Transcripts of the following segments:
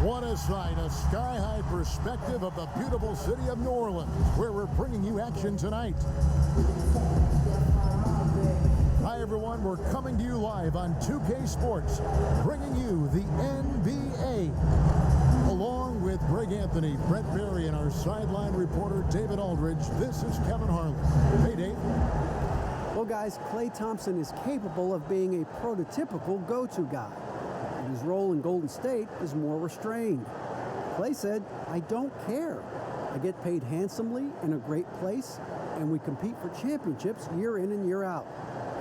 What a sight, a sky-high perspective of the beautiful city of New Orleans, where we're bringing you action tonight. Hi everyone, we're coming to you live on 2K Sports, bringing you the NBA. Along with Greg Anthony, Brett Berry, and our sideline reporter David Aldridge, this is Kevin Harlan. Hey Dave. Well guys, Klay Thompson is capable of being a prototypical go-to guy. His role in Golden State is more restrained. Klay said, "I don't care. I get paid handsomely in a great place, and we compete for championships year in and year out.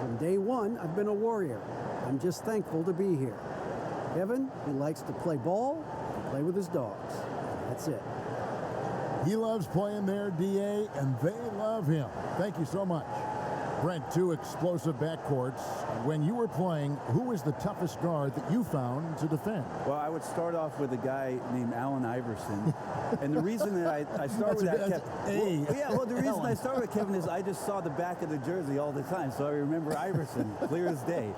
From day one, I've been a warrior. I'm just thankful to be here." Kevin, he likes to play ball and play with his dogs. That's it. He loves playing there, DA, and they love him. Thank you so much. Brent, two explosive backcourts. When you were playing, who was the toughest guard that you found to defend? Well, I would start off with a guy named Allen Iverson. And the reason that I start with that, the reason I start with Kevin is I just saw the back of the jersey all the time, so I remember Iverson, clear as day.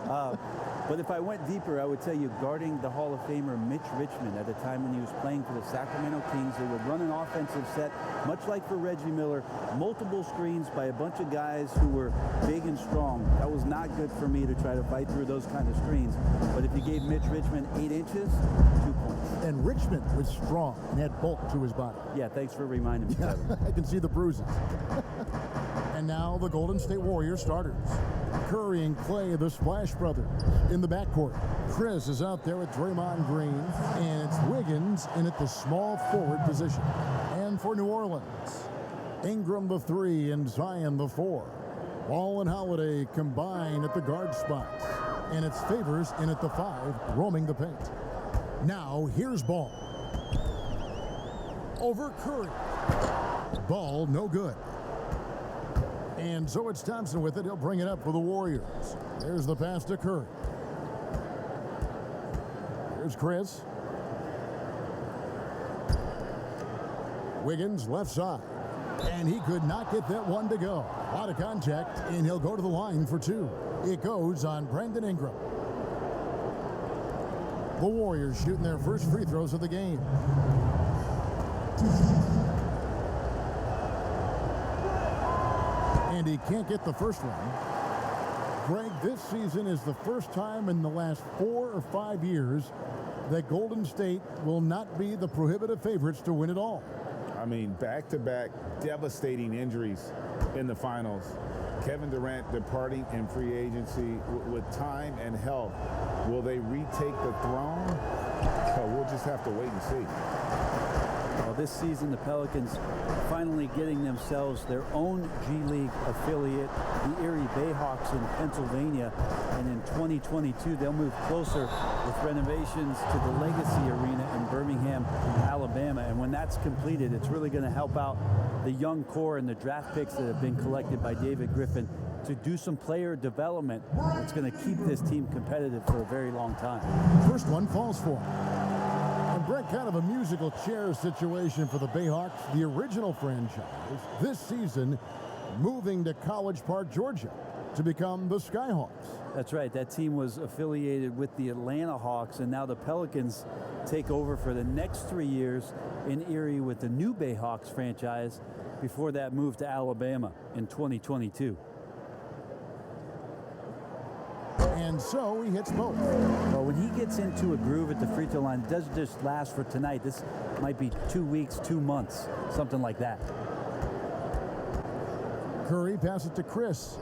But if I went deeper, I would tell you guarding the Hall of Famer Mitch Richmond at a time when he was playing for the Sacramento Kings. They would run an offensive set, much like for Reggie Miller, multiple screens by a bunch of guys who were big and strong. That was not good for me to try to fight through those kind of screens. But if you gave Mitch Richmond 8 inches, 2 points. And Richmond was strong and had bulk to his body. Yeah, thanks for reminding me, Kevin. I can see the bruises. And now the Golden State Warriors starters. Curry and Klay, the Splash Brothers, in the backcourt. Chris is out there with Draymond Green, and it's Wiggins in at the small forward position. And for New Orleans, Ingram the 3 and Zion the 4. Ball and Holiday combine at the guard spots, and it's Favors in at the 5, roaming the paint. Now here's Ball. Over Curry. Ball no good. And so it's Thompson with it. He'll bring it up for the Warriors. There's the pass to Curry. Here's Chris. Wiggins left side. And he could not get that one to go. A lot of contact, and he'll go to the line for 2. It goes on Brandon Ingram. The Warriors shooting their first free throws of the game. And he can't get the first one. Greg, this season is the first time in the last 4 or 5 years that Golden State will not be the prohibitive favorites to win it all. I mean, back-to-back devastating injuries in the finals. Kevin Durant departing in free agency with time and health. Will they retake the throne? We'll just have to wait and see. Well, this season, the Pelicans finally getting themselves their own G League affiliate, the Erie Bayhawks in Pennsylvania. And in 2022, they'll move closer with renovations to the Legacy Arena in Birmingham, Alabama. And when that's completed, it's really going to help out the young core and the draft picks that have been collected by David Griffin to do some player development that's going to keep this team competitive for a very long time. First one falls for him. And Brett, kind of a musical chairs situation for the Bayhawks, the original franchise, this season moving to College Park, Georgia, to become the Skyhawks. That's right. That team was affiliated with the Atlanta Hawks, and now the Pelicans take over for the next 3 years in Erie with the new Bayhawks franchise before that move to Alabama in 2022. And so he hits both. Well, when he gets into a groove at the free throw line, it doesn't just last for tonight. This might be 2 weeks, 2 months, something like that. Curry passes to Chris.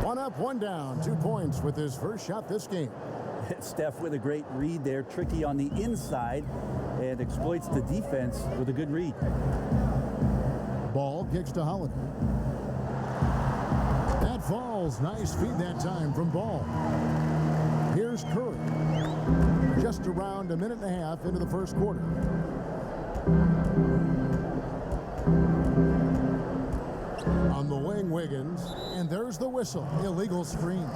One up, one down, 2 points with his first shot this game. Steph with a great read there, tricky on the inside, and exploits the defense with a good read. Ball kicks to Holiday. That falls. Nice feed that time from Ball. Here's Curry. Just around a minute and a half into the first quarter. On the wing, Wiggins, and there's the whistle. Illegal screen.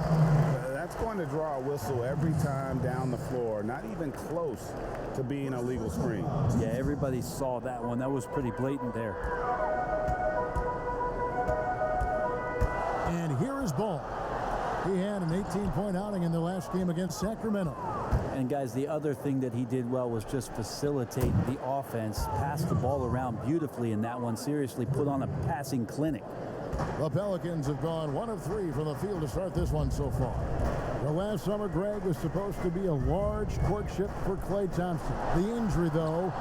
That's going to draw a whistle every time down the floor. Not even close to being a legal screen. Yeah, everybody saw that one. That was pretty blatant there. And here is Ball. He had an 18-point outing in the last last game against Sacramento. And guys, the other thing that he did well was just facilitate the offense, pass the ball around beautifully in that one. Seriously, put on a passing clinic. The Pelicans have gone 1 of 3 from the field to start this one so far. The last summer, Greg, was supposed to be a large courtship for Klay Thompson. The injury, though,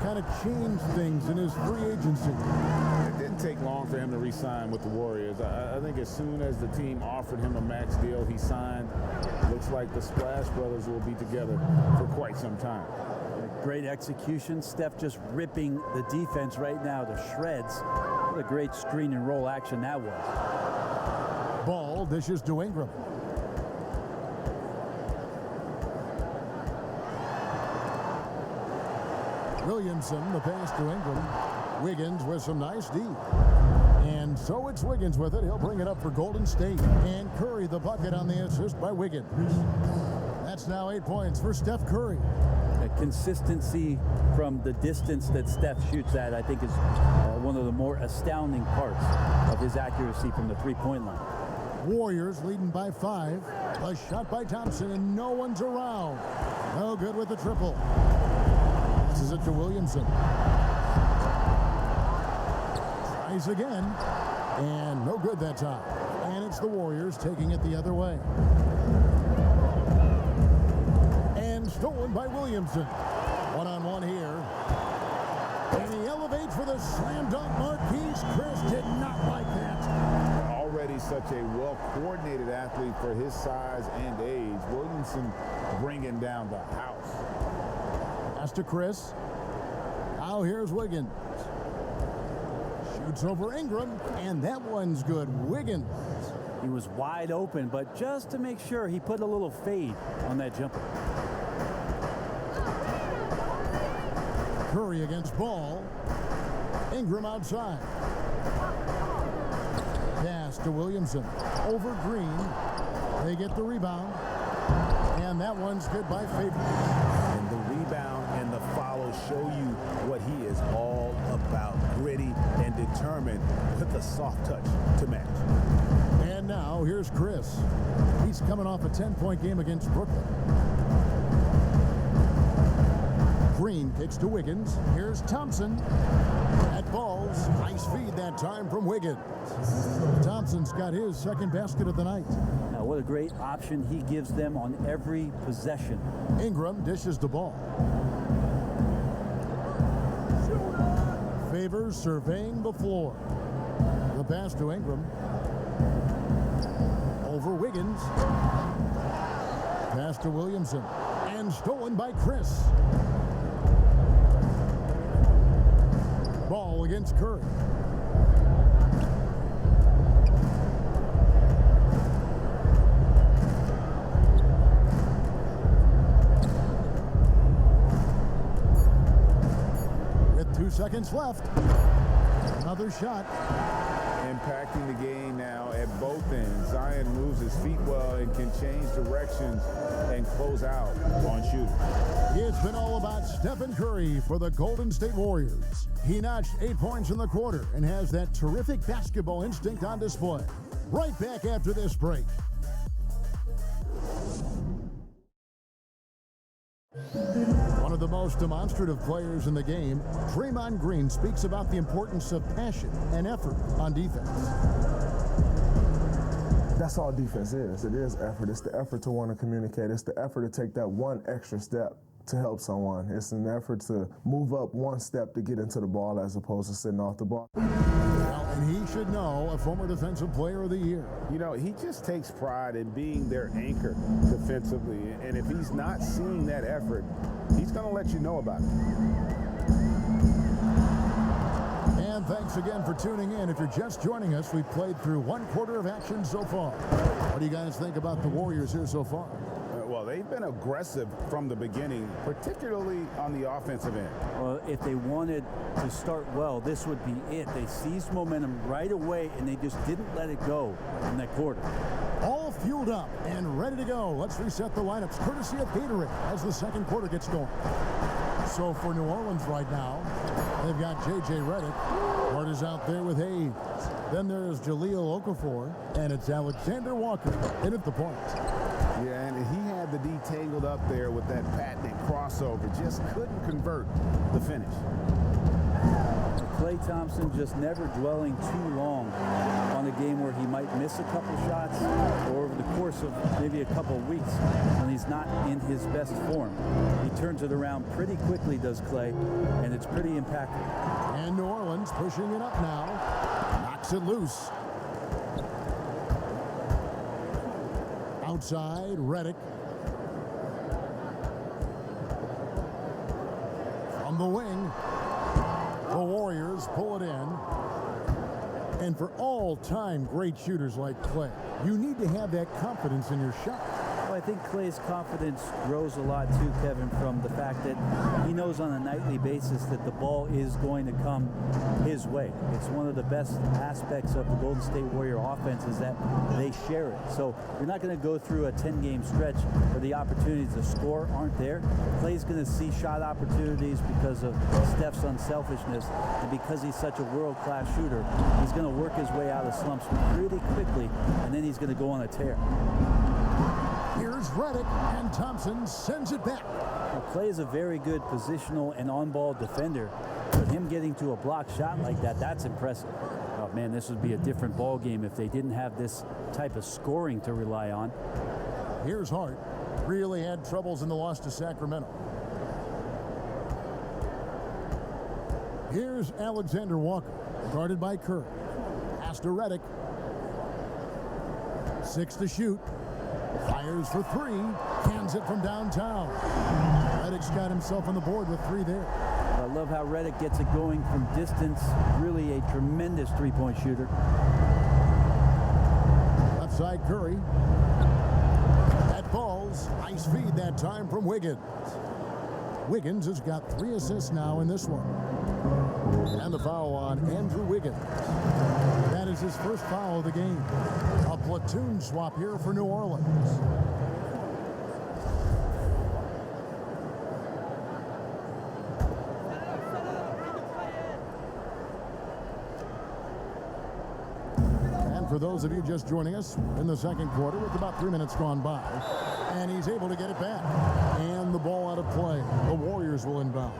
kind of changed things in his free agency. It didn't take long for him to re-sign with the Warriors. I think as soon as the team offered him a max deal, he signed. Looks like the Splash Brothers will be together for quite some time. Great execution. Steph just ripping the defense right now to shreds. What a great screen and roll action that was. Ball dishes to Ingram. Williamson, the pass to Ingram. Wiggins with some nice D. And so it's Wiggins with it. He'll bring it up for Golden State. And Curry the bucket on the assist by Wiggins. That's now 8 points for Steph Curry. Consistency from the distance that Steph shoots at, I think, is one of the more astounding parts of his accuracy from the three-point line. Warriors leading by 5. A shot by Thompson, and no one's around. No good with the triple. Passes it to Williamson. Tries again, and no good that time. And it's the Warriors taking it the other way. Stolen by Williamson. One-on-one here. And he elevates for the slam dunk. Marquise Chris did not like that. Already such a well-coordinated athlete for his size and age. Williamson bringing down the house. Pass to Chris. Now here's Wiggins. Shoots over Ingram, and that one's good. Wiggins. He was wide open, but just to make sure, he put a little fade on that jumper. Curry against Ball. Ingram outside. Pass to Williamson. Over Green. They get the rebound. And that one's good by Favors. And the rebound and the follow show you what he is all about. Gritty and determined with a soft touch to match. And now here's Chris. He's coming off a 10-point game against Brooklyn. Green kicks to Wiggins. Here's Thompson. At balls. Nice feed that time from Wiggins. Thompson's got his second basket of the night. Now, what a great option he gives them on every possession. Ingram dishes the ball. Favors surveying the floor. The pass to Ingram. Over Wiggins. Pass to Williamson. And stolen by Chris. Ball against Curry. With 2 seconds left. Another shot. Impacting the game now at both ends. Zion moves his feet well and can change directions and close out on shooters. It's been all about Stephen Curry for the Golden State Warriors. He notched 8 points in the quarter and has that terrific basketball instinct on display. Right back after this break. One of the most demonstrative players in the game, Draymond Green speaks about the importance of passion and effort on defense. That's all defense is. It is effort. It's the effort to want to communicate. It's the effort to take that one extra step to help someone. It's an effort to move up one step to get into the ball as opposed to sitting off the ball. Well, and he should know, a former Defensive Player of the Year. You know, he just takes pride in being their anchor defensively. And if he's not seeing that effort, he's going to let you know about it. And thanks again for tuning in. If you're just joining us, we've played through 1 quarter of action so far. What do you guys think about the Warriors here so far? Well, they've been aggressive from the beginning, particularly on the offensive end. Well, if they wanted to start well, this would be it. They seized momentum right away, and they just didn't let it go in that quarter. All fueled up and ready to go. Let's reset the lineups, courtesy of Gatorade, as the second quarter gets going. So for New Orleans right now, they've got J.J. Redick. Hart is out there with Hayes. Then there's Jahlil Okafor, and it's Alexander Walker in at the point. Yeah, and he D tangled up there with that patented crossover. Just couldn't convert the finish. Klay Thompson just never dwelling too long on a game where he might miss a couple shots, or over the course of maybe a couple weeks when he's not in his best form. He turns it around pretty quickly, does Klay, and it's pretty impactful. And New Orleans pushing it up now. Knocks it loose. Outside, Redick. From the wing. The Warriors pull it in. And for all-time great shooters like Klay, you need to have that confidence in your shot. Well, I think Klay's confidence grows a lot too, Kevin, from the fact that he knows on a nightly basis that the ball is going to come his way. It's one of the best aspects of the Golden State Warrior offense is that they share it. So you're not going to go through a 10-game stretch where the opportunities to score aren't there. Klay's going to see shot opportunities because of Steph's unselfishness, and because he's such a world-class shooter, he's going to work his way out of slumps really quickly, and then he's going to go on a tear. Here's Redick, and Thompson sends it back. Well, Klay is a very good positional and on-ball defender, but him getting to a block shot like that, that's impressive. Oh man, this would be a different ball game if they didn't have this type of scoring to rely on. Here's Hart. Really had troubles in the loss to Sacramento. Here's Alexander Walker, guarded by Curry. Pass to Redick. 6 to shoot. Fires for 3. Cans it from downtown. Redick's got himself on the board with 3 there. I love how Redick gets it going from distance. Really a tremendous three-point shooter. Left side Curry. That falls. Nice feed that time from Wiggins. Wiggins has got 3 assists now in this one. And the foul on Andrew Wiggins. That is his first foul of the game. A platoon swap here for New Orleans. And for those of you just joining us in the second quarter with about 3 minutes gone by, and he's able to get it back. And the ball out of play. The Warriors will inbound.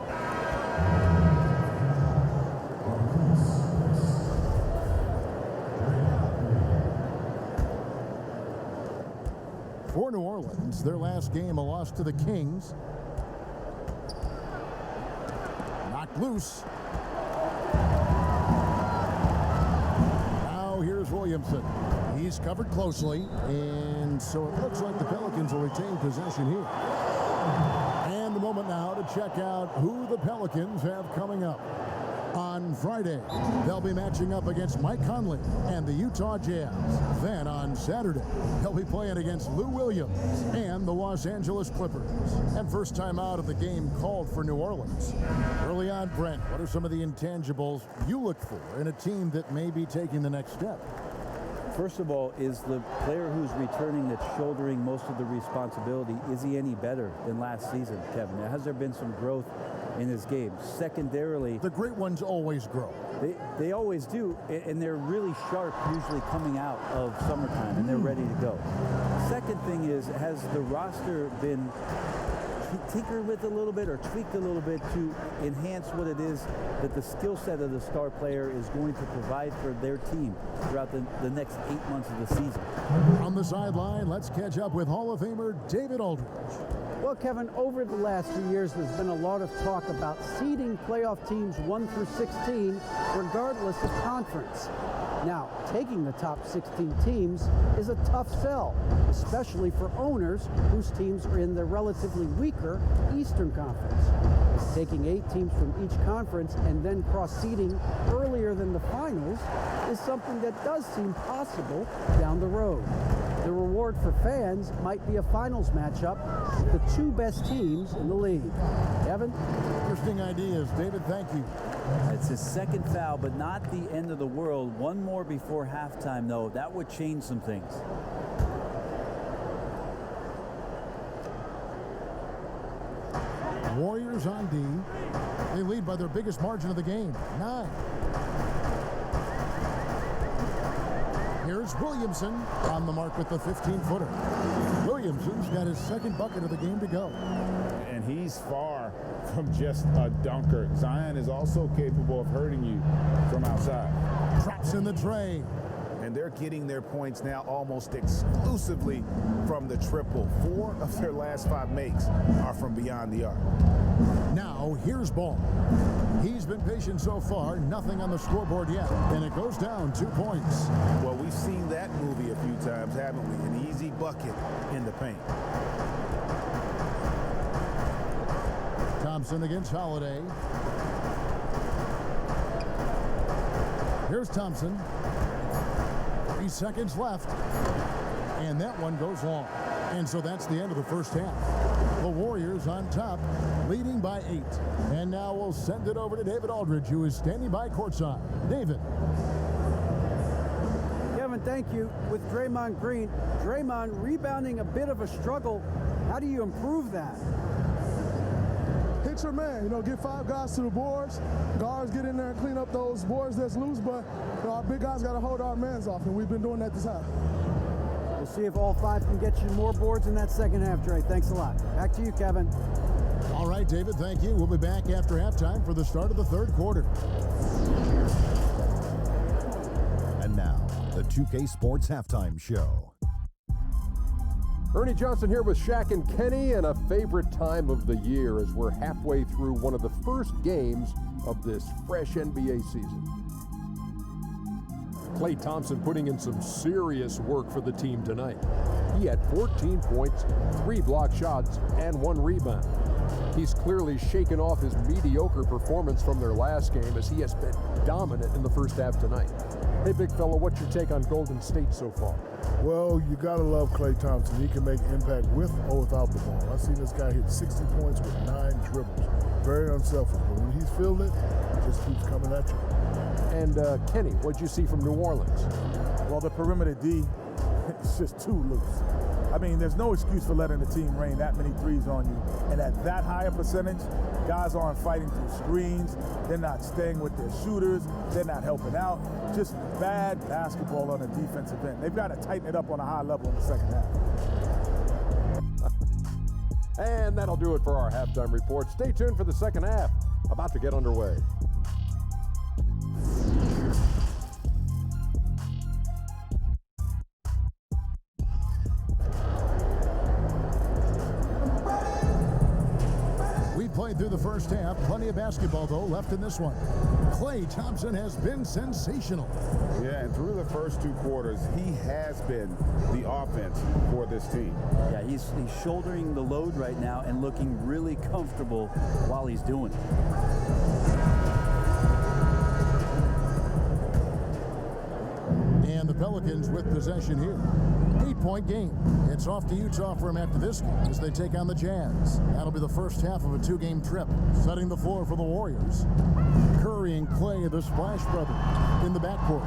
For New Orleans, their last game, a loss to the Kings. Knocked loose. Now here's Williamson. He's covered closely, and so it looks like the Pelicans will retain possession here. And the moment now to check out who the Pelicans have coming up. On Friday, they'll be matching up against Mike Conley and the Utah Jazz. Then on Saturday, they'll be playing against Lou Williams and the Los Angeles Clippers. And first time out of the game called for New Orleans. Early on, Brent, what are some of the intangibles you look for in a team that may be taking the next step? First of all, is the player who's returning that's shouldering most of the responsibility, is he any better than last season, Kevin? Has there been some growth in his game? Secondarily, the great ones always grow. They always do, and they're really sharp usually coming out of summertime, and they're ready to go. Second thing is, has the roster been tinkered with a little bit or tweaked a little bit to enhance what it is that the skill set of the star player is going to provide for their team throughout the next 8 months of the season? On the sideline, let's catch up with Hall of Famer David Aldridge. Well, Kevin, over the last few years, there's been a lot of talk about seeding playoff teams 1 through 16, regardless of conference. Now, taking the top 16 teams is a tough sell, especially for owners whose teams are in the relatively weaker Eastern Conference. Taking 8 teams from each conference and then cross-seeding earlier than the finals is something that does seem possible down the road. The reward for fans might be a finals matchup with the 2 best teams in the league. Kevin? Interesting ideas. David, thank you. It's his second foul, but not the end of the world. One more before halftime, though. That would change some things. Warriors on D. They lead by their biggest margin of the game, 9. Here's Williamson on the mark with the 15-footer. Williamson Williamson's got his second bucket of the game to go. And he's far from just a dunker. Zion is also capable of hurting you from outside. Drops in the tray. And they're getting their points now almost exclusively from the triple. 4 of their last 5 makes are from beyond the arc. Now here's Ball. He's been patient so far, nothing on the scoreboard yet, and it goes down 2 points. Well, we've seen that movie a few times, haven't we? An easy bucket in the paint. Thompson against Holiday. Here's Thompson. 3 seconds left. And that one goes long. And so that's the end of the first half. The Warriors on top, leading by 8. And now we'll send it over to David Aldridge, who is standing by courtside. David. Kevin, thank you. With Draymond Green, Draymond rebounding a bit of a struggle. How do you improve that? Hit your man, get 5 guys to the boards. Guards get in there and clean up those boards that's loose, but our big guys got to hold our mans off, and we've been doing that this half. We'll see if all 5 can get you more boards in that second half, Dre. Thanks a lot. Back to you, Kevin. All right, David, thank you. We'll be back after halftime for the start of the third quarter. And now, the 2K Sports Halftime Show. Ernie Johnson here with Shaq and Kenny, and a favorite time of the year as we're halfway through one of the first games of this fresh NBA season. Klay Thompson putting in some serious work for the team tonight. He had 14 points, 3 block shots, and 1 rebound. He's clearly shaken off his mediocre performance from their last game as he has been dominant in the first half tonight. Hey, big fella, what's your take on Golden State so far? Well, you got to love Klay Thompson. He can make impact with or without the ball. I've seen this guy hit 60 points with 9 dribbles. Very unselfish, but when he's fielding it, it just keeps coming at you. And Kenny, what'd you see from New Orleans? Well, the perimeter D is just too loose. I mean, there's no excuse for letting the team rain that many threes on you. And at that higher percentage, guys aren't fighting through screens. They're not staying with their shooters. They're not helping out. Just bad basketball on the defensive end. They've got to tighten it up on a high level in the second half. And that'll do it for our halftime report. Stay tuned for the second half, about to get underway. Played through the first half. Plenty of basketball, though, left in this one. Klay Thompson has been sensational. Yeah, and through the first 2 quarters, he has been the offense for this team. Yeah, he's shouldering the load right now and looking really comfortable while he's doing it. And the Pelicans with possession here. 8-point game. It's off to Utah for him after this game as they take on the Jazz. That'll be the first half of a 2-game trip. Setting the floor for the Warriors. Curry and Klay, the Splash Brothers, in the backcourt.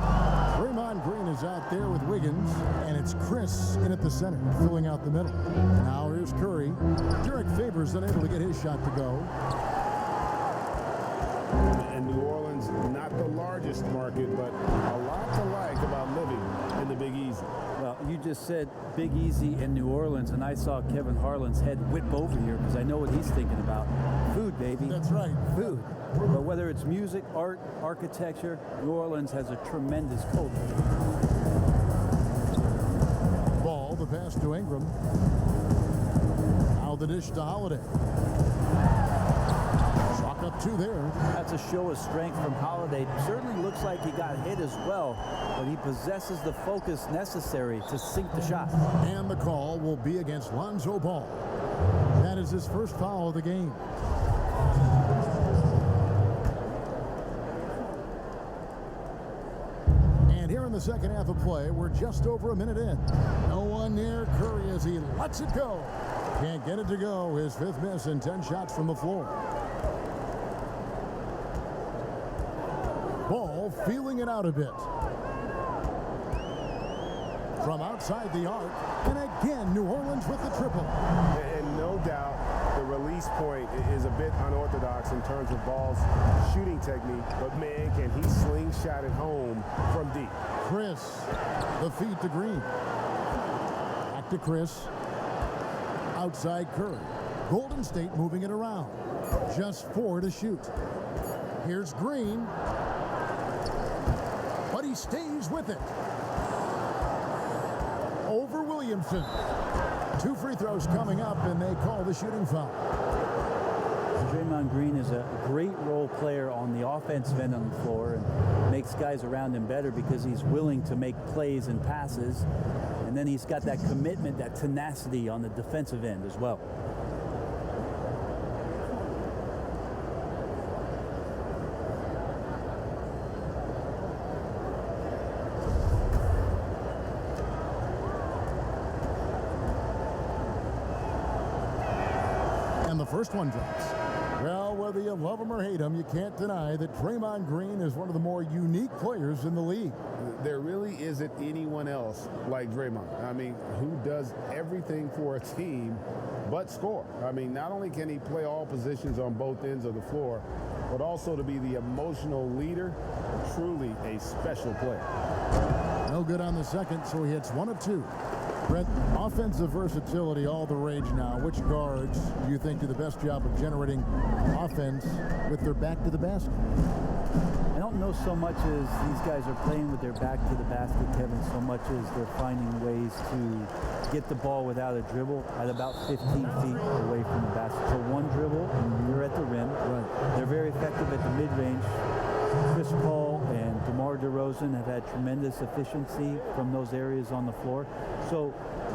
Draymond Green is out there with Wiggins, and it's Chris in at the center, filling out the middle. Now here's Curry. Derek Favors unable to get his shot to go. And New Orleans, not the largest market, but a lot to like about living in the Big Easy. Well, you just said Big Easy in New Orleans, and I saw Kevin Harlan's head whip over here because I know what he's thinking about. Food, baby. That's right. Food. But whether it's music, art, architecture, New Orleans has a tremendous culture. Ball, the pass to Ingram. Now the dish to Holiday. Chalk up 2 there. That's a show of strength from Holiday. Certainly looks like he got hit as well, but he possesses the focus necessary to sink the shot. And the call will be against Lonzo Ball. That is his first foul of the game. And here in the second half of play, we're just over a minute in. No one near Curry as he lets it go. Can't get it to go. His 5th miss and 10 shots from the floor. Ball feeling it out a bit. From outside the arc, and again, New Orleans with the triple. And no doubt, the release point is a bit unorthodox in terms of Ball's shooting technique, but man, can he slingshot it home from deep. Chris, the feed to Green. Back to Chris. outside Curry. Golden State moving it around. Just 4 to shoot. Here's Green. But he stays with it. Over Williamson. 2 free throws coming up, and they call the shooting foul. Draymond Green is a great role player on the offensive end on the floor and makes guys around him better because he's willing to make plays and passes. And then he's got that commitment, that tenacity on the defensive end as well. And the first one drops. Well, whether you love him or hate him, you can't deny that Draymond Green is one of the more unique players in the league. There really isn't anyone else like Draymond. I mean, who does everything for a team but score. I mean, not only can he play all positions on both ends of the floor, but also to be the emotional leader, truly a special player. No good on the second, so he hits 1 of 2. Brett, offensive versatility, all the rage now. Which guards do you think do the best job of generating offense with their back to the basket? I don't know so much as these guys are playing with their back to the basket, Kevin, so much as they're finding ways to get the ball without a dribble at about 15 feet away from the basket. So one dribble, they're at the rim. Right. They're very effective at the mid-range. Chris Paul and DeMar DeRozan have had tremendous efficiency from those areas on the floor. So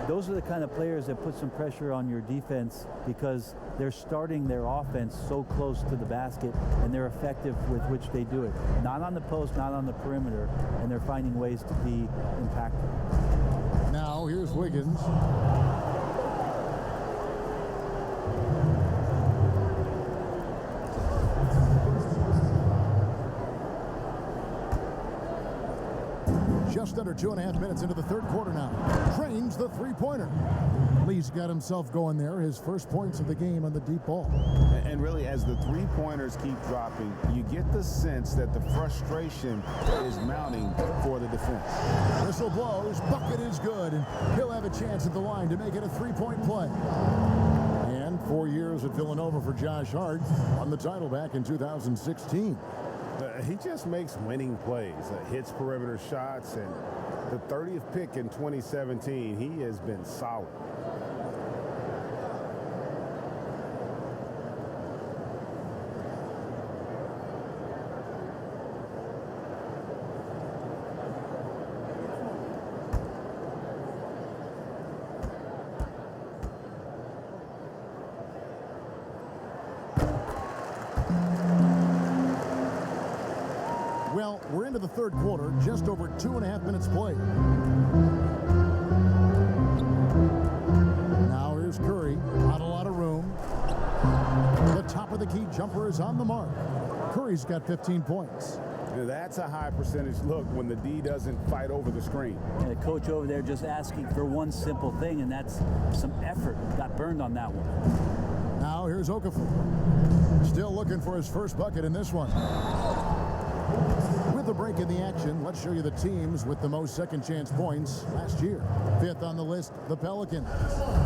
those are the kind of players that put some pressure on your defense because they're starting their offense so close to the basket and they're effective with which they do it. Not on the post, not on the perimeter, and they're finding ways to be impactful. Now here's Wiggins. Just under 2.5 minutes into the third quarter now. Trains the three-pointer. Lee's got himself going there. His first points of the game on the deep ball. And really, as the three-pointers keep dropping, you get the sense that the frustration is mounting for the defense. Whistle blows. Bucket is good. And he'll have a chance at the line to make it a three-point play. And 4 years at Villanova for Josh Hart. Won the title back in 2016. He just makes winning plays, hits perimeter shots, and the 30th pick in 2017, he has been solid. Well, we're into the third quarter, just over 2.5 minutes played. Now here's Curry, not a lot of room. The top of the key jumper is on the mark. Curry's got 15 points. That's a high percentage look when the D doesn't fight over the screen. And the coach over there just asking for one simple thing, and that's some effort. Got burned on that one. Now here's Okafor. Still looking for his first bucket in this one. With the break in the action, let's show you the teams with the most second chance points last year. 5th on the list, the Pelicans.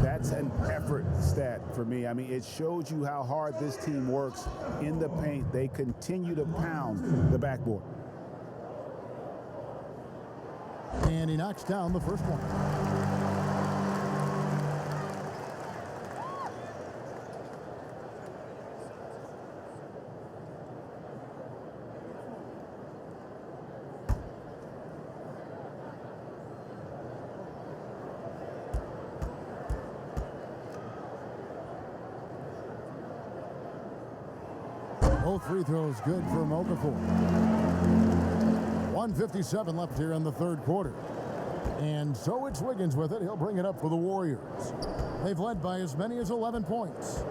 That's an effort stat for me. I mean, it shows you how hard this team works in the paint. They continue to pound the backboard. And he knocks down the first one. Both free throws good for Okafor. 1:57 left here in the third quarter. And so it's Wiggins with it. He'll bring it up for the Warriors. They've led by as many as 11 points.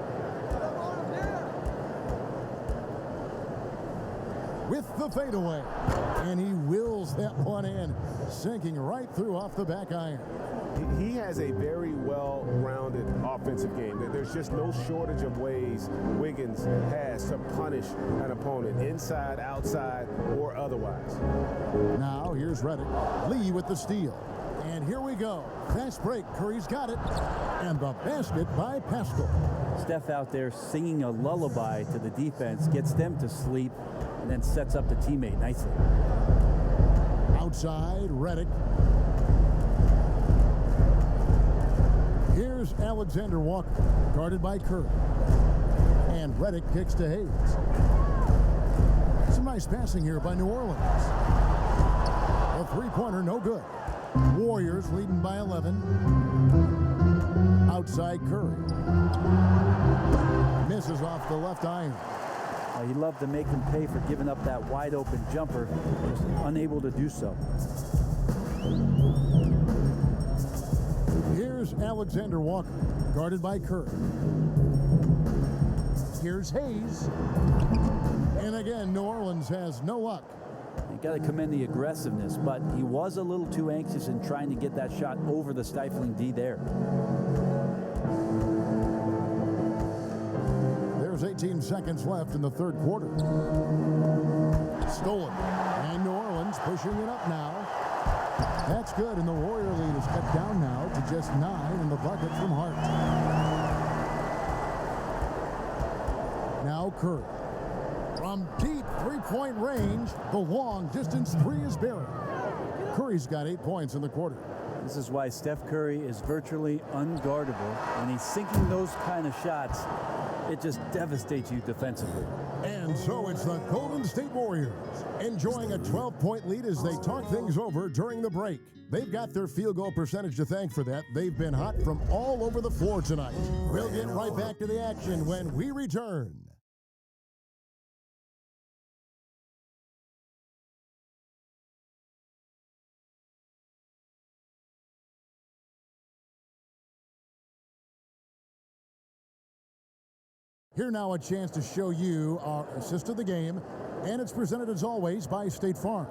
With the fadeaway. And he wills that one in, sinking right through off the back iron. He has a very well-rounded offensive game. There's just no shortage of ways Wiggins has to punish an opponent, inside, outside, or otherwise. Now here's Reddick. Lee with the steal. And here we go. Fast break. Curry's got it. And the basket by Pascal. Steph out there singing a lullaby to the defense, gets them to sleep, and then sets up the teammate nicely. Outside, Redick. Here's Alexander Walker, guarded by Curry. And Redick kicks to Hayes. Some nice passing here by New Orleans. A three-pointer, no good. Warriors leading by 11. Outside Curry. Misses off the left iron. He loved to make him pay for giving up that wide-open jumper, just unable to do so. Here's Alexander Walker, guarded by Curry. Here's Hayes. And again, New Orleans has no luck. You got to commend the aggressiveness, but he was a little too anxious in trying to get that shot over the stifling D there. There's 18 seconds left in the third quarter. Stolen. And New Orleans pushing it up now. That's good, and the Warrior lead is cut down now to just 9 in the bucket from Hart. Now Curry. From deep three-point range, the long-distance three is buried. Curry's got 8 points in the quarter. This is why Steph Curry is virtually unguardable. When he's sinking those kind of shots, it just devastates you defensively. And so it's the Golden State Warriors enjoying a 12-point lead as they talk things over during the break. They've got their field goal percentage to thank for that. They've been hot from all over the floor tonight. We'll get right back to the action when we return. Here now a chance to show you our assist of the game, and it's presented as always by State Farm.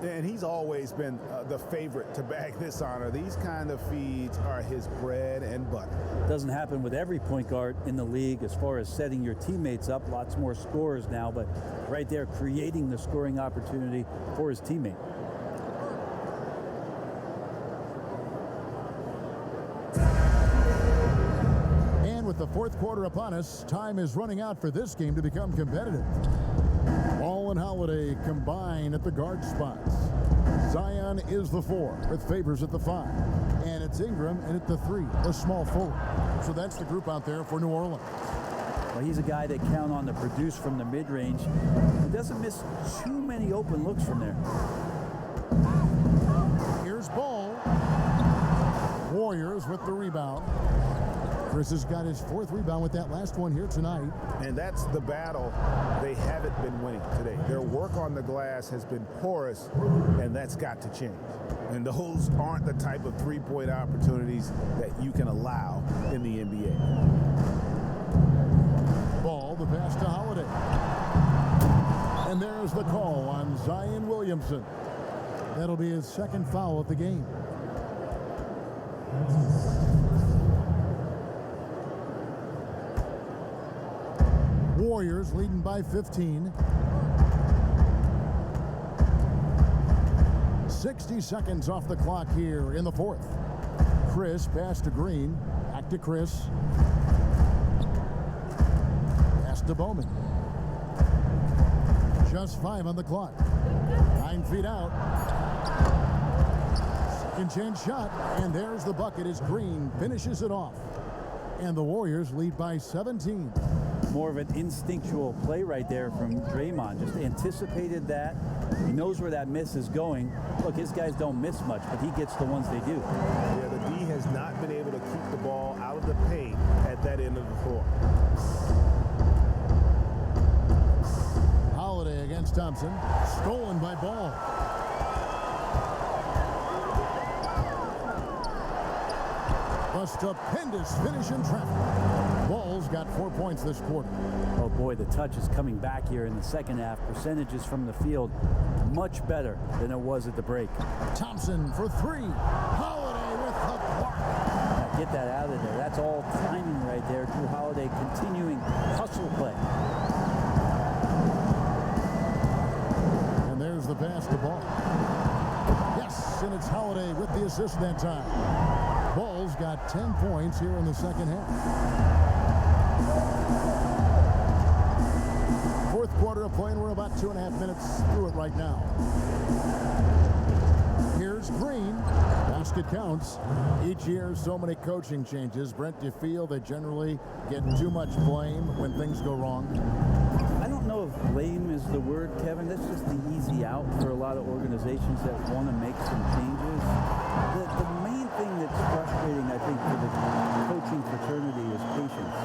And he's always been the favorite to bag this honor. These kind of feeds are his bread and butter. Doesn't happen with every point guard in the league as far as setting your teammates up. Lots more scorers now, but right there creating the scoring opportunity for his teammate. With the fourth quarter upon us, time is running out for this game to become competitive. Ball and Holiday combine at the guard spots. Zion is the 4 with Favors at the 5. And it's Ingram and at the 3, the small forward. So that's the group out there for New Orleans. Well, he's a guy they count on to produce from the mid-range. He doesn't miss too many open looks from there. Here's Ball. Warriors with the rebound. Chris has got his 4th rebound with that last one here tonight. And that's the battle they haven't been winning today. Their work on the glass has been porous, and that's got to change. And those aren't the type of three-point opportunities that you can allow in the NBA. Ball, the pass to Holiday. And there's the call on Zion Williamson. That'll be his 2nd foul of the game. Warriors leading by 15. 60 seconds off the clock here in the 4th. Chris pass to Green. Back to Chris. Pass to Bowman. Just 5 on the clock. 9 feet out. Second chance shot. And there's the bucket as Green finishes it off. And the Warriors lead by 17. More of an instinctual play right there from Draymond. Just anticipated that. He knows where that miss is going. Look, his guys don't miss much, but he gets the ones they do. Yeah, the D has not been able to keep the ball out of the paint at that end of the floor. Holiday against Thompson. Stolen by Ball. A stupendous finish in traffic. Ball's got 4 points this quarter. Oh boy, the touch is coming back here in the second half. Percentages from the field much better than it was at the break. Thompson for 3. Holiday with the block. Get that out of there. That's all timing right there. Drew Holiday continuing hustle play. And there's the pass to Ball. Yes, and it's Holiday with the assist. assist that time. Bulls got 10 points here in the second half. Fourth quarter of play, and we're about 2.5 minutes through it right now. Here's Green. Basket counts. Each year, so many coaching changes. Brent, do you feel they generally get too much blame when things go wrong? I don't know if blame is the word, Kevin. That's just the easy out for a lot of organizations that want to make some changes. The main thing that's frustrating, I think, for the coaching fraternity is patience.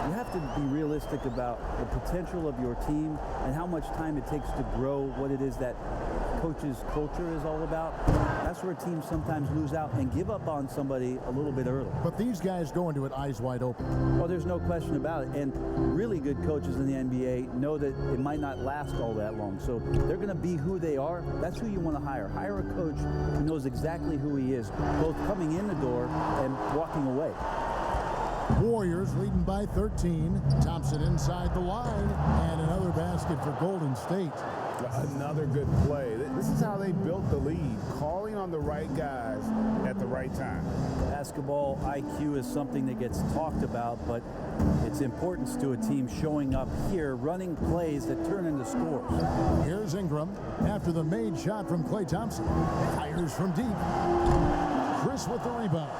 You have to be realistic about the potential of your team and how much time it takes to grow what it is that coach's culture is all about. That's where teams sometimes lose out and give up on somebody a little bit early. But these guys go into it eyes wide open. Well, there's no question about it. And really good coaches in the NBA know that it might not last all that long. So they're going to be who they are. That's who you want to hire. Hire a coach who knows exactly who he is, both coming in the door and walking away. Warriors leading by 13. Thompson inside the line, and another basket for Golden State. Another good play. This is how they built the lead, calling on the right guys at the right time. Basketball IQ is something that gets talked about, but its importance to a team showing up here, running plays that turn into scores. Here's Ingram after the made shot from Klay Thompson. Fires from deep. Chris with the rebound.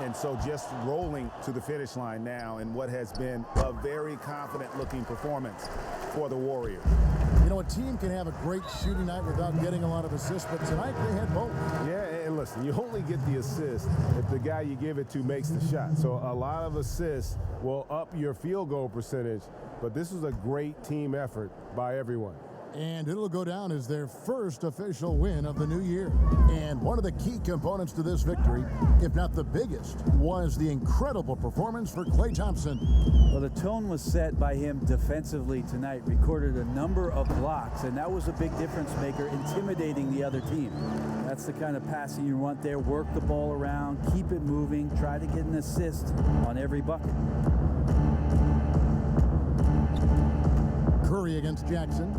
And so just rolling to the finish line now in what has been a very confident-looking performance for the Warriors. You know, a team can have a great shooting night without getting a lot of assists, but tonight they had both. Yeah, and listen, you only get the assist if the guy you give it to makes the shot. So a lot of assists will up your field goal percentage, but this was a great team effort by everyone. And it'll go down as their first official win of the new year. And one of the key components to this victory, if not the biggest, was the incredible performance for Klay Thompson. Well, the tone was set by him defensively tonight. Recorded a number of blocks, and that was a big difference maker, intimidating the other team. That's the kind of passing you want there. Work the ball around, keep it moving, try to get an assist on every bucket. Curry against Jackson.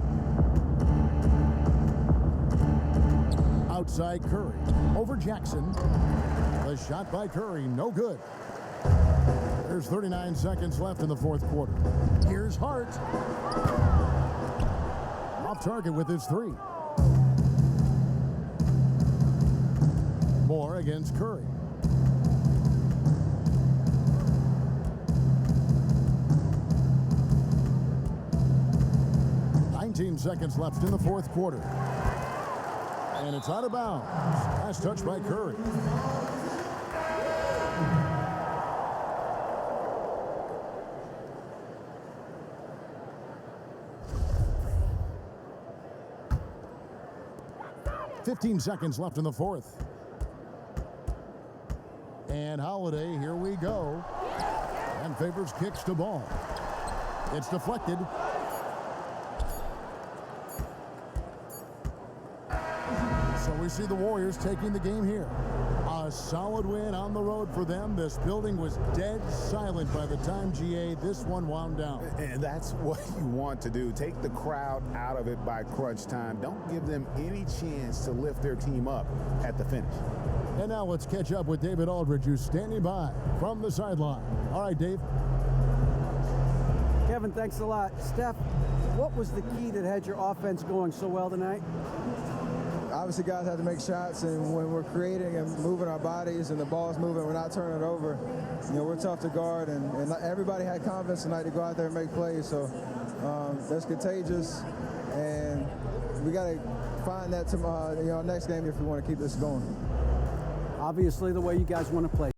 Outside Curry, over Jackson. The shot by Curry, no good. There's 39 seconds left in the fourth quarter. Here's Hart. Off target with his three. Moore against Curry. Seconds left in the fourth quarter. And it's out of bounds. Last touch by Curry. "15 seconds left in the fourth. And Holiday, here we go. And Favors kicks to ball. It's deflected. So we see the Warriors taking the game here. A solid win on the road for them. This building was dead silent by the time, GA, this one wound down. And that's what you want to do. Take the crowd out of it by crunch time. Don't give them any chance to lift their team up at the finish. And now let's catch up with David Aldridge, who's standing by from the sideline. All right, Dave. Kevin, thanks a lot. Steph, what was the key that had your offense going so well tonight? Obviously, guys have to make shots, and when we're creating and moving our bodies and the ball's moving, we're not turning it over. You know, we're tough to guard, and everybody had confidence tonight to go out there and make plays. So that's contagious, and we got to find that tomorrow, next game if we want to keep this going. Obviously, the way you guys want to play.